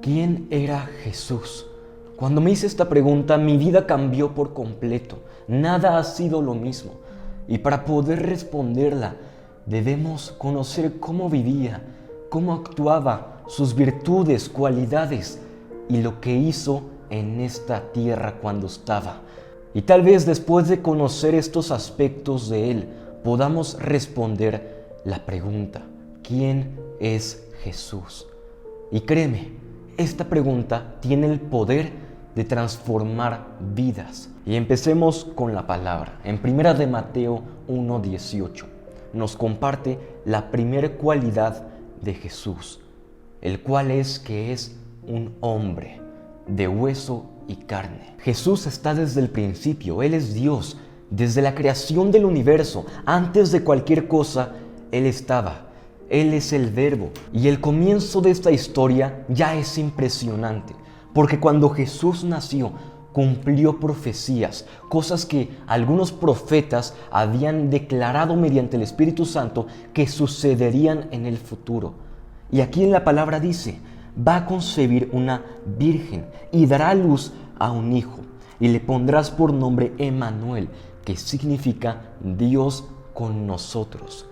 ¿Quién era Jesús? Cuando me hice esta pregunta, mi vida cambió por completo. Nada ha sido lo mismo. Y para poder responderla, debemos conocer cómo vivía, cómo actuaba, sus virtudes, cualidades y lo que hizo en esta tierra cuando estaba. Y tal vez después de conocer estos aspectos de Él, podamos responder la pregunta: ¿quién es Jesús? Y créeme, esta pregunta tiene el poder de transformar vidas. Y empecemos con la palabra. En 1 de Mateo 1:18 nos comparte la primera cualidad de Jesús, el cual es que es un hombre de hueso y carne. Jesús está desde el principio, Él es Dios. Desde la creación del universo, antes de cualquier cosa, Él estaba. Él es el Verbo. Y el comienzo de esta historia ya es impresionante, porque cuando Jesús nació, cumplió profecías, cosas que algunos profetas habían declarado mediante el Espíritu Santo que sucederían en el futuro. Y aquí en la palabra dice: va a concebir una virgen y dará a luz a un hijo, y le pondrás por nombre Emmanuel, que significa Dios con nosotros.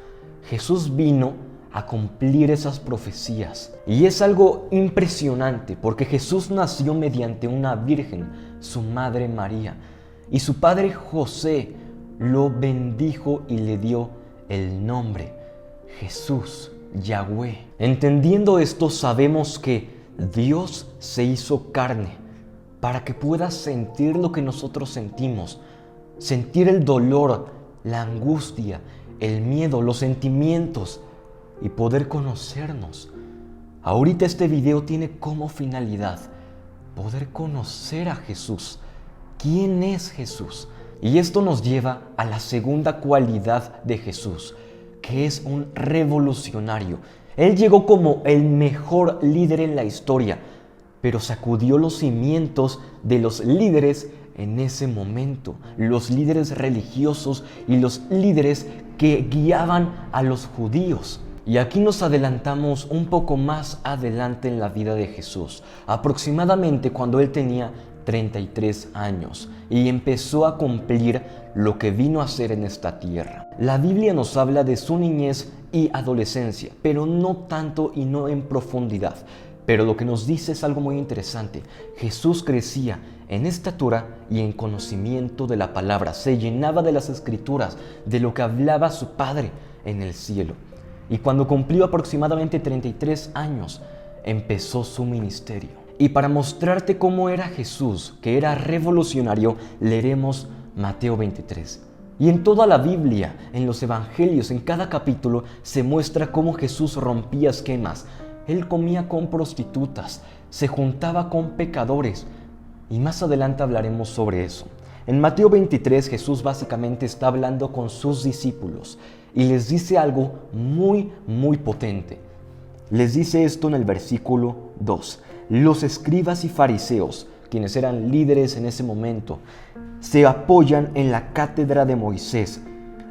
Jesús vino a cumplir esas profecías. Y es algo impresionante porque Jesús nació mediante una virgen, su madre María, y su padre José lo bendijo y le dio el nombre Jesús, Yahweh. Entendiendo esto, sabemos que Dios se hizo carne para que pueda sentir lo que nosotros sentimos, sentir el dolor, la angustia, el miedo, los sentimientos, y poder conocernos. Ahorita este video tiene como finalidad poder conocer a Jesús. ¿Quién es Jesús? Y esto nos lleva a la segunda cualidad de Jesús, que es un revolucionario. Él llegó como el mejor líder en la historia, pero sacudió los cimientos de los líderes en ese momento, los líderes religiosos y los líderes que guiaban a los judíos. Y aquí nos adelantamos un poco más adelante en la vida de Jesús, aproximadamente cuando él tenía 33 años y empezó a cumplir lo que vino a hacer en esta tierra. La Biblia nos habla de su niñez y adolescencia, pero no tanto y no en profundidad. Pero lo que nos dice es algo muy interesante. Jesús crecía en estatura y en conocimiento de la palabra, se llenaba de las escrituras, de lo que hablaba su Padre en el cielo. Y cuando cumplió aproximadamente 33 años, empezó su ministerio. Y para mostrarte cómo era Jesús, que era revolucionario, leeremos Mateo 23. Y en toda la Biblia, en los evangelios, en cada capítulo, se muestra cómo Jesús rompía esquemas. Él comía con prostitutas, se juntaba con pecadores. Y más adelante hablaremos sobre eso. En Mateo 23, Jesús básicamente está hablando con sus discípulos y les dice algo muy potente. Les dice esto en el versículo 2. Los escribas y fariseos, quienes eran líderes en ese momento, se apoyan en la cátedra de Moisés.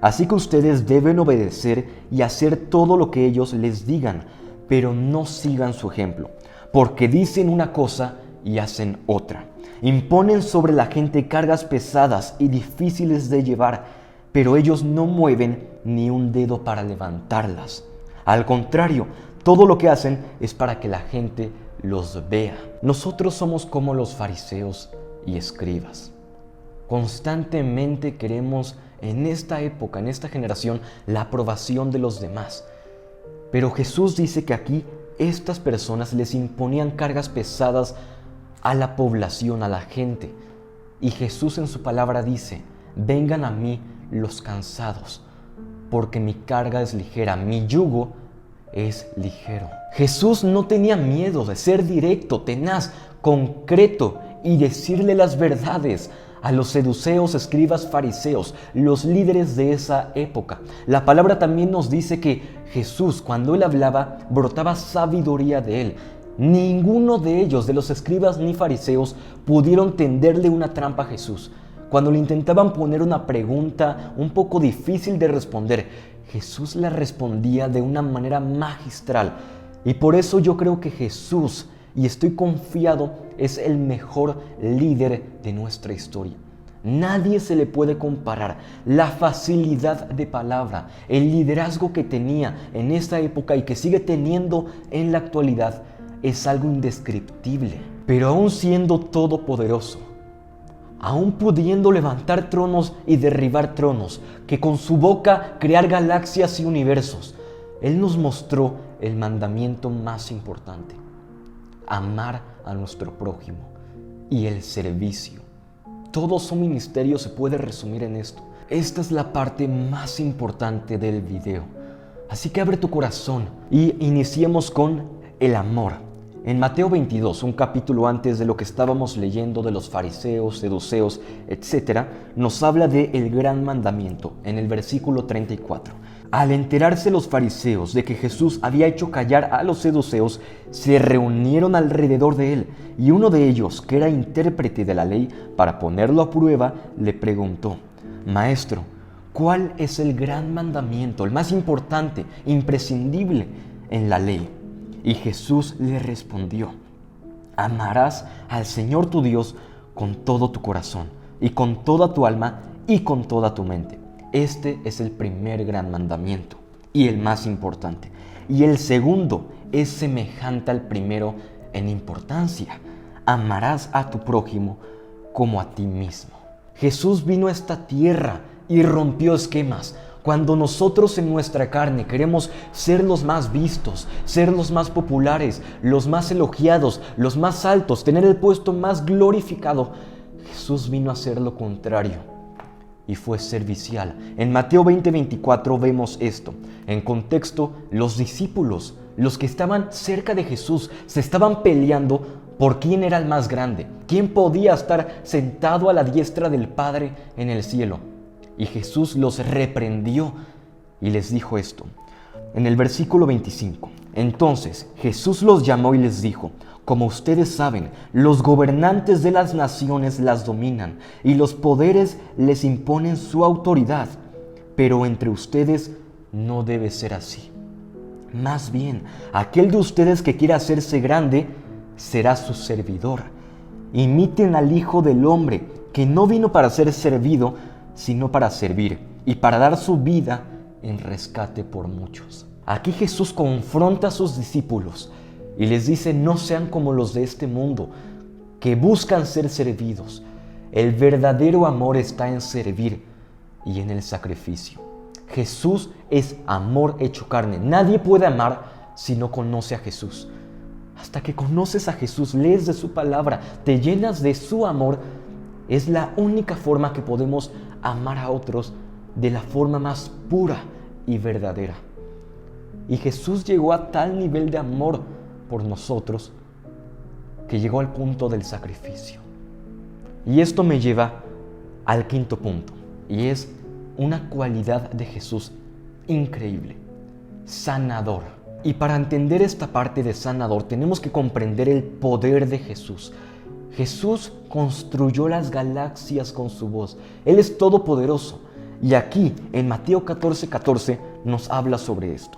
Así que ustedes deben obedecer y hacer todo lo que ellos les digan, pero no sigan su ejemplo, porque dicen una cosa y hacen otra. Imponen sobre la gente cargas pesadas y difíciles de llevar, pero ellos no mueven ni un dedo para levantarlas. Al contrario, todo lo que hacen es para que la gente los vea. Nosotros somos como los fariseos y escribas. Constantemente queremos en esta época, en esta generación, la aprobación de los demás. Pero Jesús dice que aquí estas personas les imponían cargas pesadas a la población, a la gente. Y Jesús en su palabra dice: vengan a mí los cansados, porque mi carga es ligera, mi yugo es ligero. Jesús no tenía miedo de ser directo, tenaz, concreto y decirle las verdades a los seduceos, escribas, fariseos, los líderes de esa época. La palabra también nos dice que Jesús, cuando él hablaba, brotaba sabiduría de él. Ninguno de ellos, de los escribas ni fariseos, pudieron tenderle una trampa a Jesús. Cuando le intentaban poner una pregunta un poco difícil de responder, Jesús la respondía de una manera magistral. Y por eso yo creo que Jesús y estoy confiado es el mejor líder de nuestra historia. Nadie se le puede comparar la facilidad de palabra, el liderazgo que tenía en esta época y que sigue teniendo en la actualidad es algo indescriptible. Pero aún siendo todopoderoso, aún pudiendo levantar tronos y derribar tronos, que con su boca crear galaxias y universos, Él nos mostró el mandamiento más importante: amar a nuestro prójimo y el servicio. Todo su ministerio se puede resumir en esto. Esta es la parte más importante del video. Así que abre tu corazón y iniciemos con el amor. En Mateo 22, un capítulo antes de lo que estábamos leyendo de los fariseos, seduceos, etc., nos habla de el gran mandamiento en el versículo 34. Al enterarse los fariseos de que Jesús había hecho callar a los seduceos, se reunieron alrededor de él, y uno de ellos, que era intérprete de la ley, para ponerlo a prueba, le preguntó: Maestro, ¿cuál es el gran mandamiento, el más importante, imprescindible en la ley? Y Jesús le respondió: amarás al Señor tu Dios con todo tu corazón, y con toda tu alma, y con toda tu mente. Este es el primer gran mandamiento, y el más importante. Y el segundo es semejante al primero en importancia: amarás a tu prójimo como a ti mismo. Jesús vino a esta tierra y rompió esquemas. Cuando nosotros en nuestra carne queremos ser los más vistos, ser los más populares, los más elogiados, los más altos, tener el puesto más glorificado, Jesús vino a hacer lo contrario y fue servicial. En Mateo 20:24 vemos esto. En contexto, los discípulos, los que estaban cerca de Jesús, se estaban peleando por quién era el más grande, quién podía estar sentado a la diestra del Padre en el cielo. Y Jesús los reprendió y les dijo esto. En el versículo 25, entonces Jesús los llamó y les dijo: como ustedes saben, los gobernantes de las naciones las dominan y los poderes les imponen su autoridad. Pero entre ustedes no debe ser así. Más bien, aquel de ustedes que quiera hacerse grande será su servidor. Imiten al Hijo del Hombre, que no vino para ser servido, sino para servir y para dar su vida en rescate por muchos. Aquí Jesús confronta a sus discípulos y les dice: no sean como los de este mundo, que buscan ser servidos. El verdadero amor está en servir y en el sacrificio. Jesús es amor hecho carne. Nadie puede amar si no conoce a Jesús. Hasta que conoces a Jesús, lees de su palabra, te llenas de su amor, es la única forma que podemos amar a otros de la forma más pura y verdadera. Y Jesús llegó a tal nivel de amor por nosotros que llegó al punto del sacrificio. Y esto me lleva al quinto punto, y es una cualidad de Jesús increíble: sanador. Y para entender esta parte de sanador tenemos que comprender el poder de Jesús. Jesús construyó las galaxias con su voz. Él es todopoderoso. Y aquí, en Mateo 14:14, nos habla sobre esto.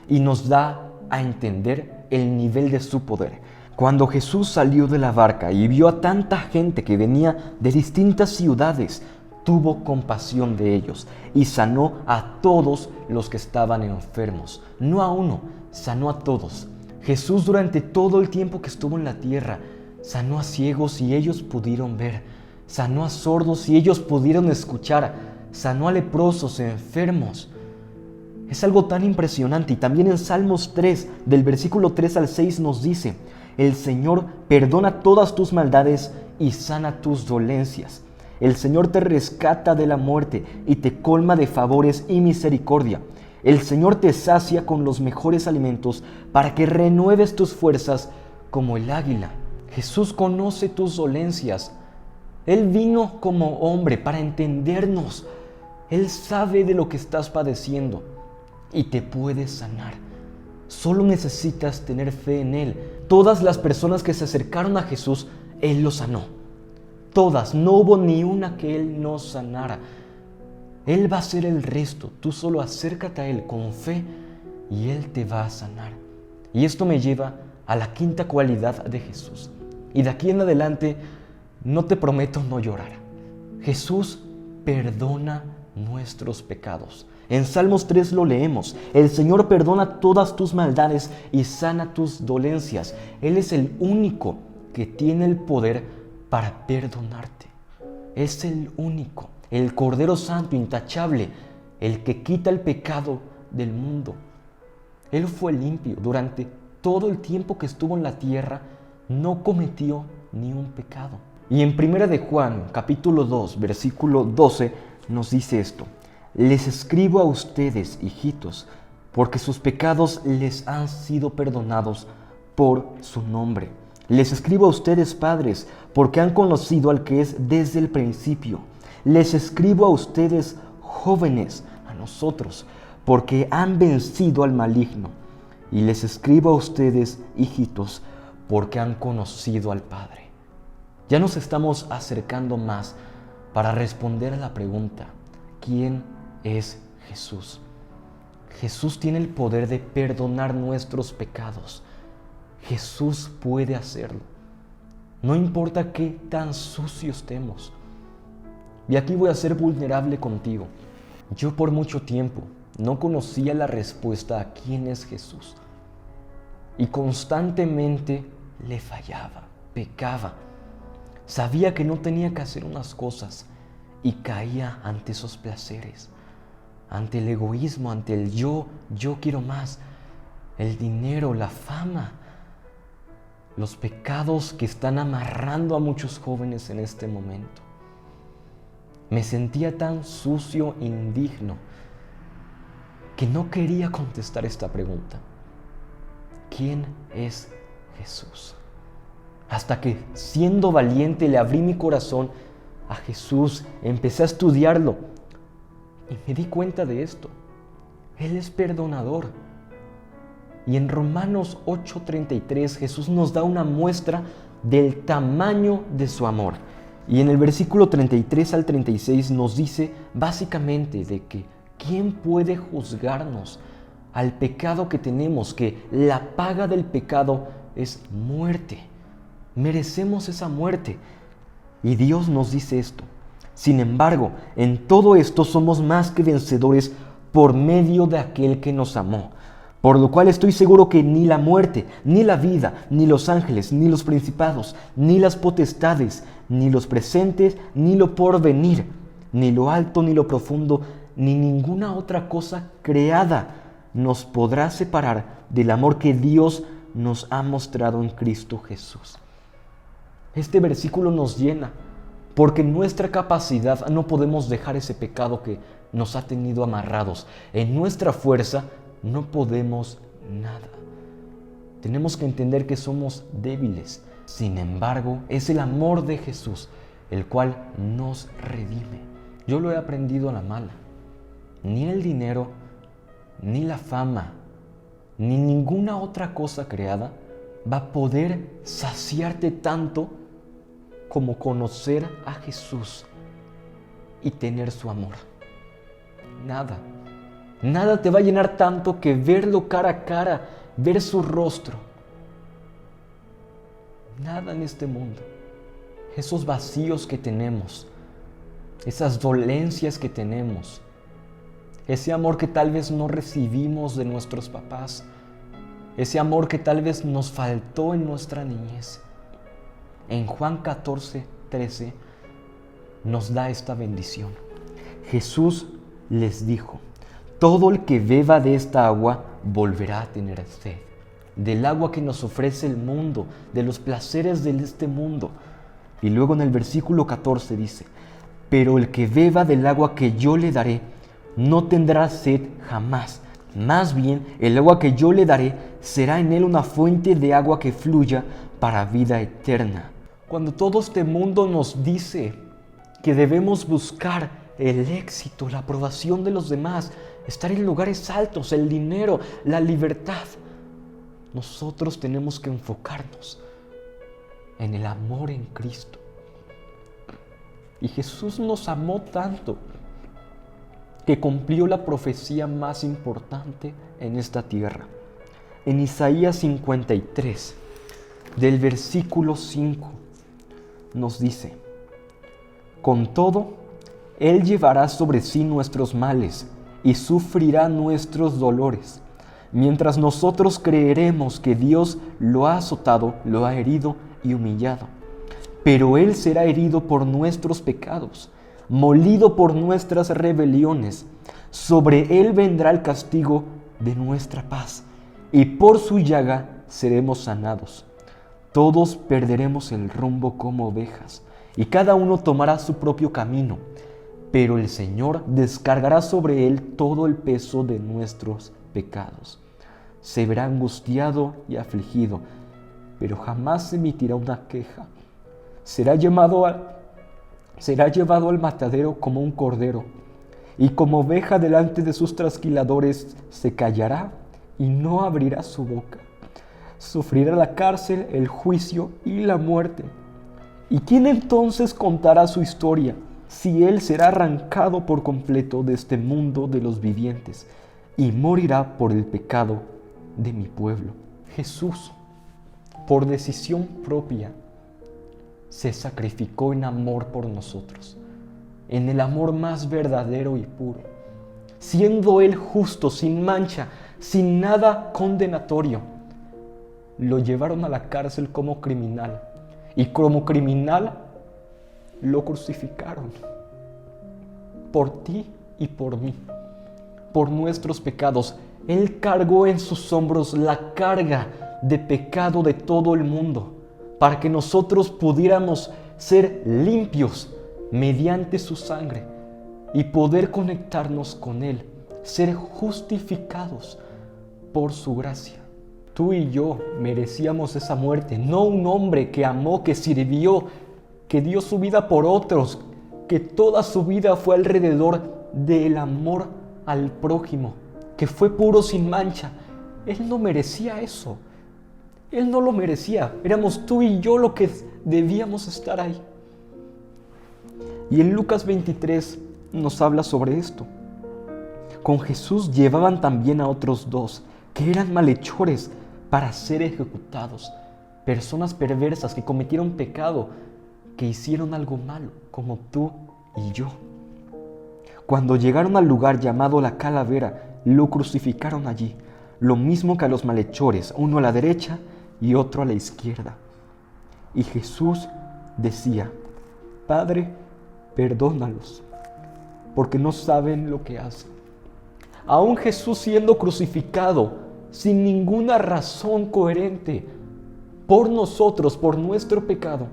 Y nos da a entender el nivel de su poder. Cuando Jesús salió de la barca y vio a tanta gente que venía de distintas ciudades, tuvo compasión de ellos y sanó a todos los que estaban enfermos. No a uno, sanó a todos. Jesús, durante todo el tiempo que estuvo en la tierra, sanó a ciegos y ellos pudieron ver. Sanó a sordos y ellos pudieron escuchar. Sanó a leprosos, enfermos. Es algo tan impresionante. Y también en Salmos 3, del versículo 3 al 6 nos dice: el Señor perdona todas tus maldades y sana tus dolencias. El Señor te rescata de la muerte y te colma de favores y misericordia. El Señor te sacia con los mejores alimentos para que renueves tus fuerzas como el águila. Jesús conoce tus dolencias. Él vino como hombre para entendernos. Él sabe de lo que estás padeciendo y te puede sanar. Solo necesitas tener fe en Él. Todas las personas que se acercaron a Jesús, Él los sanó. Todas, no hubo ni una que Él no sanara. Él va a hacer el resto. Tú solo acércate a Él con fe y Él te va a sanar. Y esto me lleva a la quinta cualidad de Jesús. Y de aquí en adelante no te prometo no llorar. Jesús perdona nuestros pecados. En Salmos 3 lo leemos: el Señor perdona todas tus maldades y sana tus dolencias. Él es el único que tiene el poder para perdonarte. Es el único, el Cordero Santo, intachable, el que quita el pecado del mundo. Él fue limpio durante todo el tiempo que estuvo en la tierra, no cometió ni un pecado. Y en 1 de Juan, capítulo 2, versículo 12, nos dice esto: les escribo a ustedes, hijitos, porque sus pecados les han sido perdonados por su nombre. Les escribo a ustedes, padres, porque han conocido al que es desde el principio. Les escribo a ustedes, jóvenes, a nosotros, porque han vencido al maligno. Y les escribo a ustedes, hijitos, porque han conocido al Padre. Ya nos estamos acercando más para responder a la pregunta: ¿quién es Jesús? Jesús tiene el poder de perdonar nuestros pecados. Jesús puede hacerlo. No importa qué tan sucio estemos. Y aquí voy a ser vulnerable contigo. Yo por mucho tiempo no conocía la respuesta a quién es Jesús. Y constantemente le fallaba, pecaba. Sabía que no tenía que hacer unas cosas y caía ante esos placeres, ante el egoísmo, ante el yo quiero más, el dinero, la fama, los pecados que están amarrando a muchos jóvenes en este momento. Me sentía tan sucio, indigno, que no quería contestar esta pregunta: ¿quién es Jesús? Hasta que, siendo valiente, le abrí mi corazón a Jesús, empecé a estudiarlo y me di cuenta de esto: Él es perdonador. Y en Romanos 8:33 Jesús nos da una muestra del tamaño de su amor. Y en el versículo 33 al 36 nos dice básicamente de que ¿quién puede juzgarnos al pecado que tenemos? Que la paga del pecado es muerte. Merecemos esa muerte. Y Dios nos dice esto: sin embargo, en todo esto somos más que vencedores por medio de aquel que nos amó. Por lo cual estoy seguro que ni la muerte, ni la vida, ni los ángeles, ni los principados, ni las potestades, ni los presentes, ni lo porvenir, ni lo alto, ni lo profundo, ni ninguna otra cosa creada nos podrá separar del amor que Dios nos ha mostrado en Cristo Jesús. Este versículo nos llena, porque en nuestra capacidad no podemos dejar ese pecado que nos ha tenido amarrados. En nuestra fuerza no podemos nada. Tenemos que entender que somos débiles. Sin embargo, es el amor de Jesús el cual nos redime. Yo lo he aprendido a la mala. Ni el dinero, ni la fama, ni ninguna otra cosa creada va a poder saciarte tanto como conocer a Jesús y tener su amor. Nada. Nada te va a llenar tanto que verlo cara a cara, ver su rostro. Nada en este mundo. Esos vacíos que tenemos, esas dolencias que tenemos, ese amor que tal vez no recibimos de nuestros papás, ese amor que tal vez nos faltó en nuestra niñez. En Juan 14:13 nos da esta bendición. Jesús les dijo: todo el que beba de esta agua volverá a tener sed. Del agua que nos ofrece el mundo, de los placeres de este mundo. Y luego en el versículo 14 dice: pero el que beba del agua que yo le daré, no tendrá sed jamás. Más bien, el agua que yo le daré será en él una fuente de agua que fluya para vida eterna. Cuando todo este mundo nos dice que debemos buscar el éxito, la aprobación de los demás, estar en lugares altos, el dinero, la libertad, nosotros tenemos que enfocarnos en el amor en Cristo. Y Jesús nos amó tanto que cumplió la profecía más importante en esta tierra. En Isaías 53, del versículo 5, nos dice: con todo, Él llevará sobre sí nuestros males y sufrirá nuestros dolores, mientras nosotros creeremos que Dios lo ha azotado, lo ha herido y humillado. Pero Él será herido por nuestros pecados, molido por nuestras rebeliones. Sobre Él vendrá el castigo de nuestra paz, y por su llaga seremos sanados. Todos perderemos el rumbo como ovejas, y cada uno tomará su propio camino, pero el Señor descargará sobre Él todo el peso de nuestros pecados. Se verá angustiado y afligido, pero jamás emitirá una queja. Será llevado al matadero como un cordero, y como oveja delante de sus trasquiladores se callará y no abrirá su boca. Sufrirá la cárcel, el juicio y la muerte. ¿Y quién entonces contará su historia, si él será arrancado por completo de este mundo de los vivientes y morirá por el pecado de mi pueblo? Jesús, por decisión propia, se sacrificó en amor por nosotros, en el amor más verdadero y puro, siendo Él justo, sin mancha, sin nada condenatorio. Lo llevaron a la cárcel como criminal, y como criminal lo crucificaron por ti y por mí, por nuestros pecados. Él cargó en sus hombros la carga de pecado de todo el mundo, para que nosotros pudiéramos ser limpios mediante su sangre y poder conectarnos con Él, ser justificados por su gracia. Tú y yo merecíamos esa muerte, no un hombre que amó, que sirvió, que dio su vida por otros, que toda su vida fue alrededor del amor al prójimo, que fue puro sin mancha. Él no merecía eso. Él no lo merecía. Éramos tú y yo lo que debíamos estar ahí. Y en Lucas 23 nos habla sobre esto. Con Jesús llevaban también a otros dos, que eran malhechores, para ser ejecutados. Personas perversas que cometieron pecado, que hicieron algo malo, como tú y yo. Cuando llegaron al lugar llamado la Calavera, lo crucificaron allí, lo mismo que a los malhechores, uno a la derecha y otro a la izquierda. Y Jesús decía: Padre, perdónalos, porque no saben lo que hacen. Aún Jesús siendo crucificado, sin ninguna razón coherente, por nosotros, por nuestro pecado,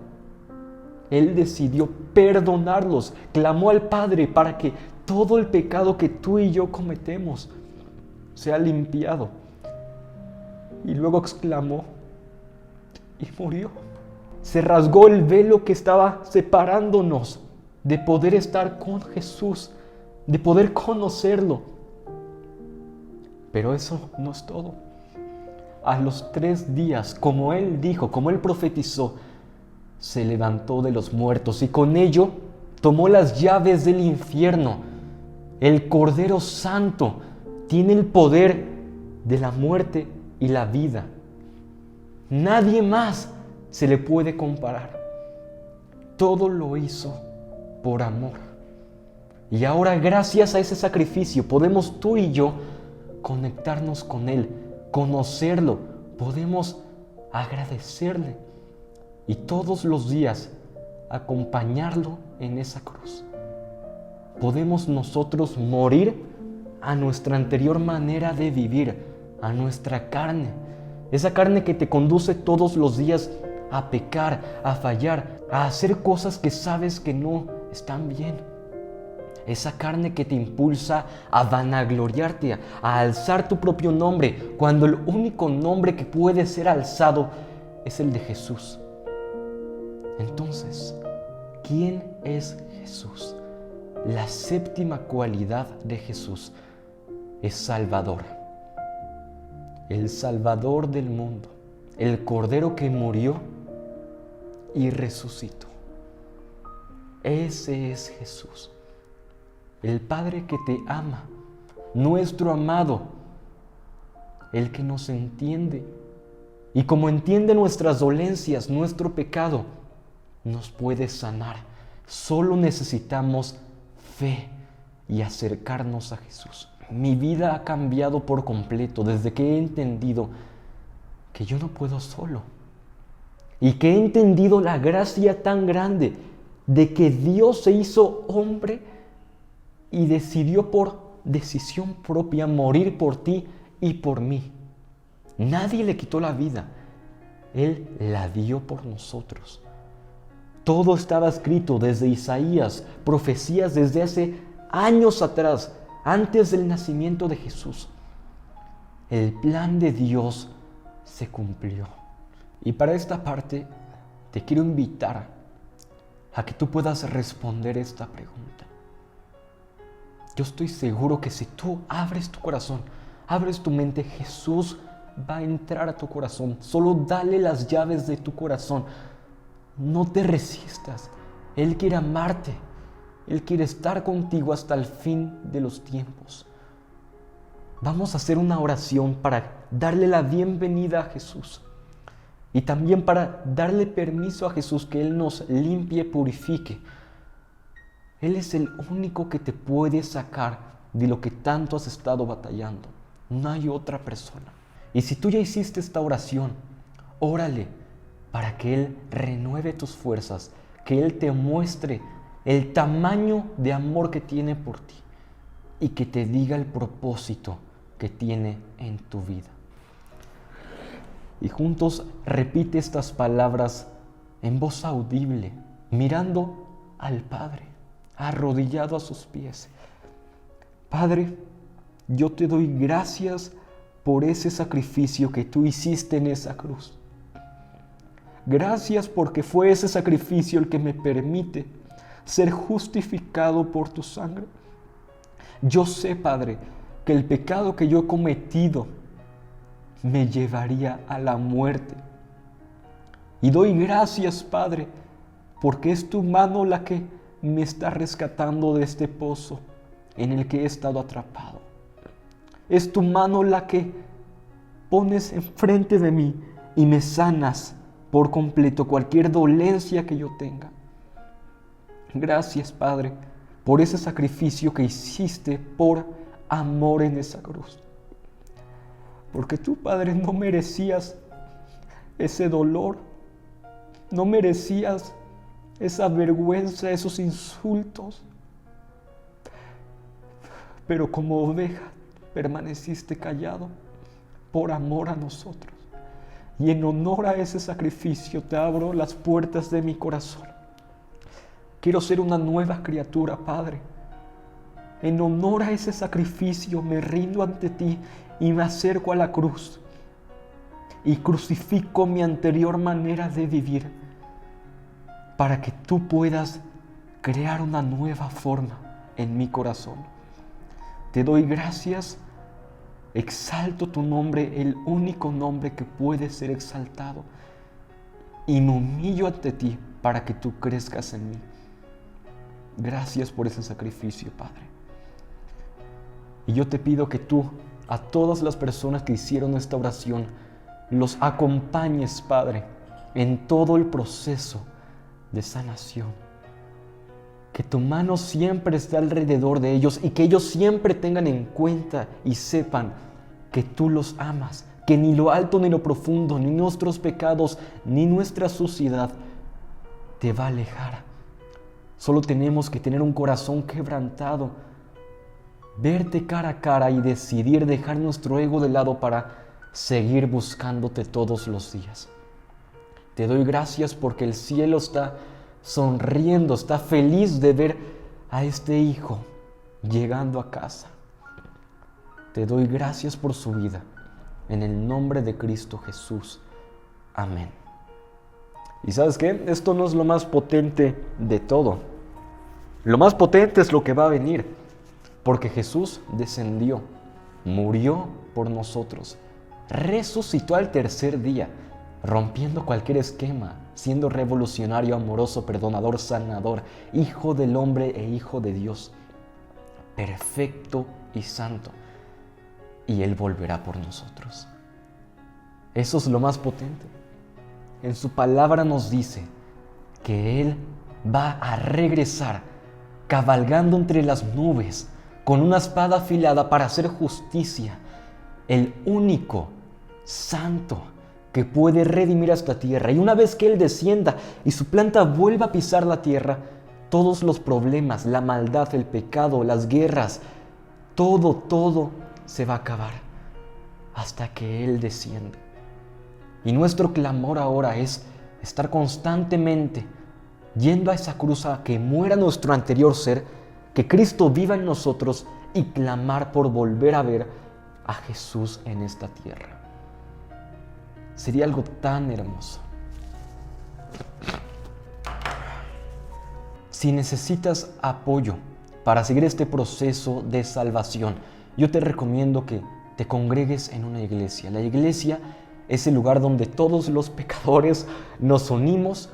Él decidió perdonarlos, clamó al Padre para que todo el pecado que tú y yo cometemos sea limpiado. Y luego exclamó y murió. Se rasgó el velo que estaba separándonos de poder estar con Jesús, de poder conocerlo. Pero eso no es todo. A los 3 días, como Él dijo, como Él profetizó, se levantó de los muertos y con ello tomó las llaves del infierno. El Cordero Santo tiene el poder de la muerte y la vida. Nadie más se le puede comparar. Todo lo hizo por amor. Y ahora, gracias a ese sacrificio, podemos tú y yo conectarnos con Él, conocerlo, podemos agradecerle y todos los días acompañarlo en esa cruz. Podemos nosotros morir a nuestra anterior manera de vivir, a nuestra carne, esa carne que te conduce todos los días a pecar, a fallar, a hacer cosas que sabes que no están bien. Esa carne que te impulsa a vanagloriarte, a alzar tu propio nombre, cuando el único nombre que puede ser alzado es el de Jesús. Entonces, ¿quién es Jesús? La séptima cualidad de Jesús es Salvador. El Salvador del mundo, el Cordero que murió y resucitó. Ese es Jesús. El Padre que te ama, nuestro amado, el que nos entiende. Y como entiende nuestras dolencias, nuestro pecado, nos puede sanar. Solo necesitamos fe y acercarnos a Jesús. Mi vida ha cambiado por completo desde que he entendido que yo no puedo solo. Y que he entendido la gracia tan grande de que Dios se hizo hombre y decidió por decisión propia morir por ti y por mí. Nadie le quitó la vida. Él la dio por nosotros. Todo estaba escrito desde Isaías, profecías desde hace años atrás, antes del nacimiento de Jesús. El plan de Dios se cumplió. Y para esta parte te quiero invitar a que tú puedas responder esta pregunta. Yo estoy seguro que si tú abres tu corazón, abres tu mente, Jesús va a entrar a tu corazón. Solo dale las llaves de tu corazón. No te resistas. Él quiere amarte. Él quiere estar contigo hasta el fin de los tiempos. Vamos a hacer una oración para darle la bienvenida a Jesús. Y también para darle permiso a Jesús que Él nos limpie, purifique. Él es el único que te puede sacar de lo que tanto has estado batallando. No hay otra persona. Y si tú ya hiciste esta oración, órale para que Él renueve tus fuerzas, que Él te muestre el tamaño de amor que tiene por ti y que te diga el propósito que tiene en tu vida. Y juntos repite estas palabras en voz audible, mirando al Padre, arrodillado a sus pies. Padre, yo te doy gracias por ese sacrificio que tú hiciste en esa cruz. Gracias porque fue ese sacrificio el que me permite ser justificado por tu sangre. Yo sé, Padre, que el pecado que yo he cometido me llevaría a la muerte. Y doy gracias, Padre, porque es tu mano la que me está rescatando de este pozo en el que he estado atrapado. Es tu mano la que pones enfrente de mí y me sanas por completo cualquier dolencia que yo tenga. Gracias, Padre, por ese sacrificio que hiciste por amor en esa cruz. Porque tú, Padre, no merecías ese dolor, no merecías esa vergüenza, esos insultos. Pero como oveja permaneciste callado por amor a nosotros. Y en honor a ese sacrificio te abro las puertas de mi corazón. Quiero ser una nueva criatura, Padre. En honor a ese sacrificio me rindo ante ti y me acerco a la cruz y crucifico mi anterior manera de vivir para que tú puedas crear una nueva forma en mi corazón. Te doy gracias, exalto tu nombre, el único nombre que puede ser exaltado, y me humillo ante ti para que tú crezcas en mí. Gracias por ese sacrificio, Padre. Y yo te pido que tú, a todas las personas que hicieron esta oración, los acompañes, Padre, en todo el proceso de sanación. Que tu mano siempre esté alrededor de ellos y que ellos siempre tengan en cuenta y sepan que tú los amas, que ni lo alto ni lo profundo, ni nuestros pecados, ni nuestra suciedad te va a alejar. Solo tenemos que tener un corazón quebrantado, verte cara a cara y decidir dejar nuestro ego de lado para seguir buscándote todos los días. Te doy gracias porque el cielo está sonriendo, está feliz de ver a este hijo llegando a casa. Te doy gracias por su vida. En el nombre de Cristo Jesús. Amén. ¿Y sabes qué? Esto no es lo más potente de todo. Lo más potente es lo que va a venir. Porque Jesús descendió, murió por nosotros, resucitó al tercer día, rompiendo cualquier esquema, siendo revolucionario, amoroso, perdonador, sanador, hijo del hombre e hijo de Dios, perfecto y santo. y Él volverá por nosotros. Eso es lo más potente. En su palabra nos dice que Él va a regresar cabalgando entre las nubes con una espada afilada para hacer justicia, el único santo que puede redimir a esta tierra. Y una vez que Él descienda y su planta vuelva a pisar la tierra, todos los problemas, la maldad, el pecado, las guerras, todo se va a acabar hasta que Él desciende. Y nuestro clamor ahora es estar constantemente yendo a esa cruz a que muera nuestro anterior ser, que Cristo viva en nosotros y clamar por volver a ver a Jesús en esta tierra. Sería algo tan hermoso. Si necesitas apoyo para seguir este proceso de salvación, yo te recomiendo que te congregues en una iglesia. La iglesia es el lugar donde todos los pecadores nos unimos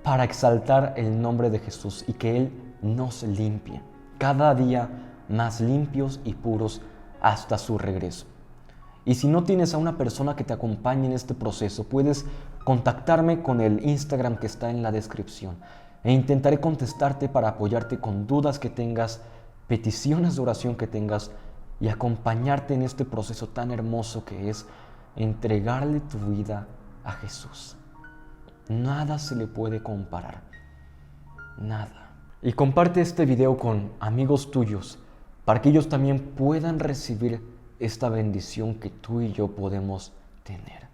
para exaltar el nombre de Jesús y que Él nos limpie, cada día más limpios y puros hasta su regreso. Y si no tienes a una persona que te acompañe en este proceso, puedes contactarme con el Instagram que está en la descripción e intentaré contestarte para apoyarte con dudas que tengas, peticiones de oración que tengas y acompañarte en este proceso tan hermoso que es entregarle tu vida a Jesús. Nada se le puede comparar, nada. Y comparte este video con amigos tuyos para que ellos también puedan recibir esta bendición que tú y yo podemos tener.